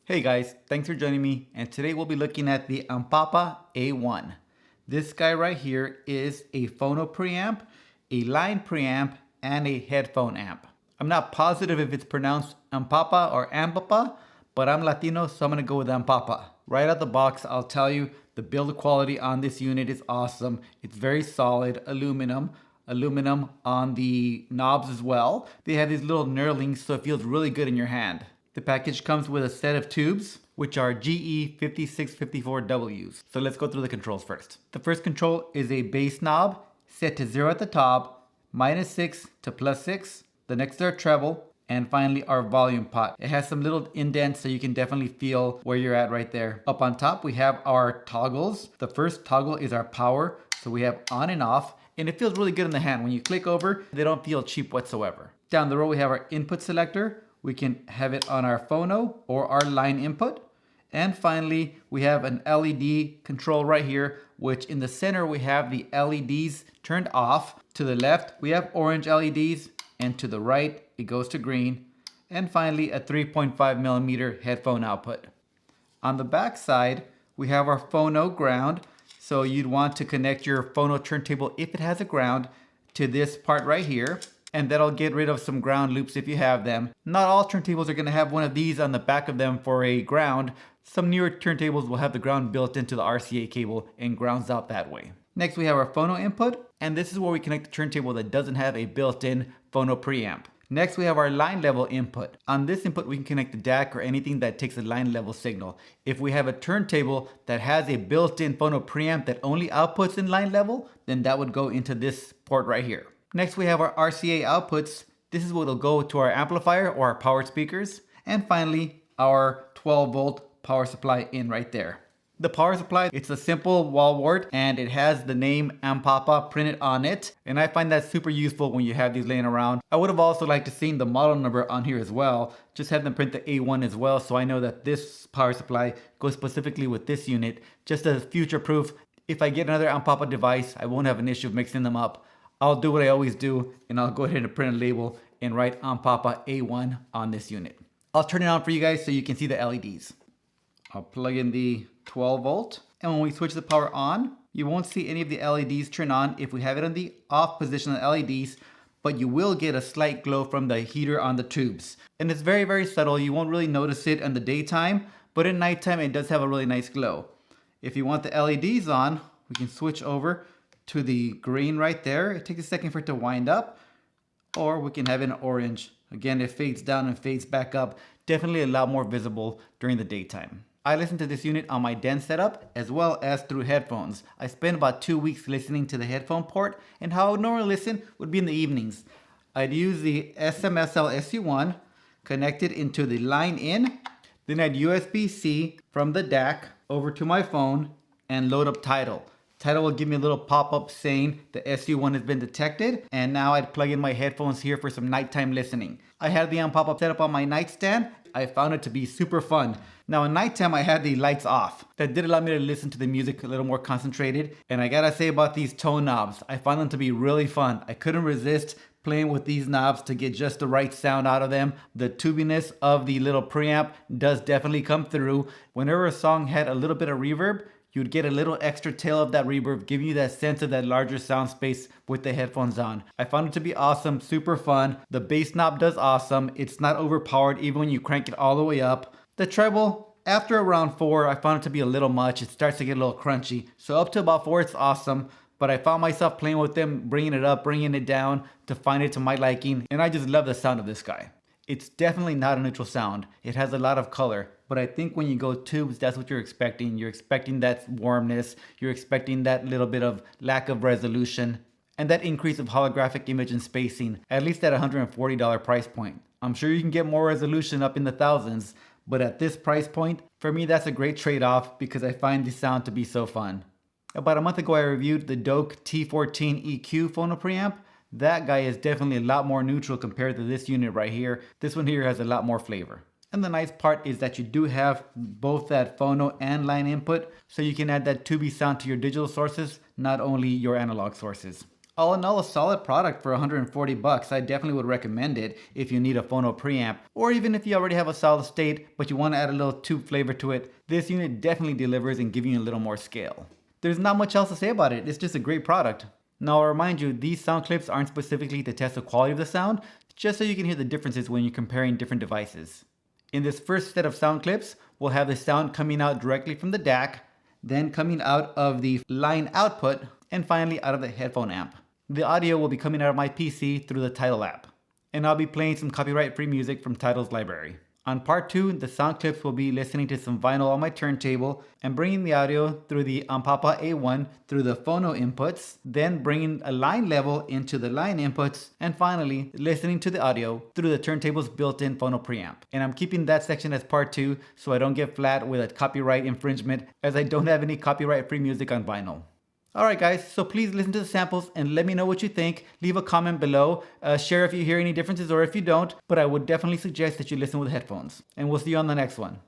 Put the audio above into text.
Hey guys, thanks for joining me, and today we'll be looking at the Ampapa A1. This guy right here is a phono preamp, a line preamp, and a headphone amp. I'm not positive if it's pronounced Ampapa or Ampapa, but I'm Latino, so I'm gonna go with Ampapa. Right out the box, I'll tell you, the build quality on this unit is awesome. It's very solid, aluminum on the knobs as well. They have these little knurlings, so it feels really good in your hand. The package comes with a set of tubes, which are GE5654Ws. So let's go through the controls first. The first control is a bass knob set to 0 at the top, -6 to +6. The next are treble, and finally our volume pot. It has some little indents so you can definitely feel where you're at right there. Up on top we have our toggles. The first toggle is our power, so we have on and off, and it feels really good in the hand. When you click over, they don't feel cheap whatsoever. Down the row we have our input selector. We can have it on our phono or our line input. And finally, we have an LED control right here, which in the center we have the LEDs turned off. To the left, we have orange LEDs, and to the right, it goes to green. And finally, a 3.5mm headphone output. On the back side, we have our phono ground. So you'd want to connect your phono turntable, if it has a ground, to this part right here. And that'll get rid of some ground loops if you have them. Not all turntables are gonna have one of these on the back of them for a ground. Some newer turntables will have the ground built into the RCA cable and grounds out that way. Next we have our phono input, and this is where we connect the turntable that doesn't have a built-in phono preamp. Next we have our line level input. On this input we can connect the DAC or anything that takes a line level signal. If we have a turntable that has a built-in phono preamp that only outputs in line level, then that would go into this port right here. Next we have our RCA outputs. This is what will go to our amplifier or our powered speakers. And finally, our 12-volt power supply in right there. The power supply, it's a simple wall wart and it has the name Ampapa printed on it. And I find that super useful when you have these laying around. I would have also liked to seen the model number on here as well. Just have them print the A1 as well, so I know that this power supply goes specifically with this unit. Just as future proof, if I get another Ampapa device, I won't have an issue of mixing them up. I'll do what I always do, and I'll go ahead and print a label and write Ampapa A1 on this unit. I'll turn it on for you guys so you can see the LEDs. I'll plug in the 12 volt, and when we switch the power on, you won't see any of the LEDs turn on if we have it on the off position of the LEDs, but you will get a slight glow from the heater on the tubes. And it's very, very subtle. You won't really notice it in the daytime, but at nighttime it does have a really nice glow. If you want the LEDs on, we can switch over to the green right there. It takes a second for it to wind up, or we can have it in orange. Again, it fades down and fades back up. Definitely a lot more visible during the daytime. I listen to this unit on my den setup as well as through headphones. I spend about 2 weeks listening to the headphone port, and how I would normally listen would be in the evenings. I'd use the SMSL SU1, connect it into the line in, then I'd USB-C from the DAC over to my phone and load up Tidal. Tidal will give me a little pop-up saying the SU1 has been detected, and now I'd plug in my headphones here for some nighttime listening. I had the Ampapa set up on my nightstand. I found it to be super fun. Now at nighttime I had the lights off. That did allow me to listen to the music a little more concentrated, and I gotta say about these tone knobs, I found them to be really fun. I couldn't resist playing with these knobs to get just the right sound out of them. The tubiness of the little preamp does definitely come through. Whenever a song had a little bit of reverb, you'd get a little extra tail of that reverb, giving you that sense of that larger sound space with the headphones on. I found it to be awesome, super fun. The bass knob does awesome. It's not overpowered even when you crank it all the way up. The treble, after around 4, I found it to be a little much. It starts to get a little crunchy. So up to about 4, it's awesome. But I found myself playing with them, bringing it up, bringing it down to find it to my liking. And I just love the sound of this guy. It's definitely not a neutral sound. It has a lot of color, but I think when you go tubes, that's what you're expecting. You're expecting that warmness. You're expecting that little bit of lack of resolution and that increase of holographic image and spacing, at least at $140 price point. I'm sure you can get more resolution up in the thousands, but at this price point, for me, that's a great trade-off because I find the sound to be so fun. About a month ago, I reviewed the Doak T14 EQ phono preamp. That guy is definitely a lot more neutral compared to this unit right here. This one here has a lot more flavor. And the nice part is that you do have both that phono and line input, so you can add that tubey sound to your digital sources, not only your analog sources. All in all, a solid product for 140 bucks. I definitely would recommend it if you need a Phono preamp, or even if you already have a solid state but you want to add a little tube flavor to it. This unit definitely delivers and gives you a little more scale. There's not much else to say about it. It's just a great product. Now I'll remind you, these sound clips aren't specifically to test the quality of the sound, just so you can hear the differences when you're comparing different devices. In this first set of sound clips, we'll have the sound coming out directly from the DAC, then coming out of the line output, and finally out of the headphone amp. The audio will be coming out of my PC through the Tidal app. And I'll be playing some copyright-free music from Tidal's library. On part 2, the sound clips will be listening to some vinyl on my turntable and bringing the audio through the Ampapa A1 through the Phono inputs, then bringing a line level into the line inputs, and finally listening to the audio through the turntable's built-in Phono preamp. And I'm keeping that section as part 2 so I don't get flat with a copyright infringement, as I don't have any copyright-free music on vinyl. Alright guys, so please listen to the samples and let me know what you think. Leave a comment below, share if you hear any differences or if you don't, but I would definitely suggest that you listen with headphones. And we'll see you on the next one.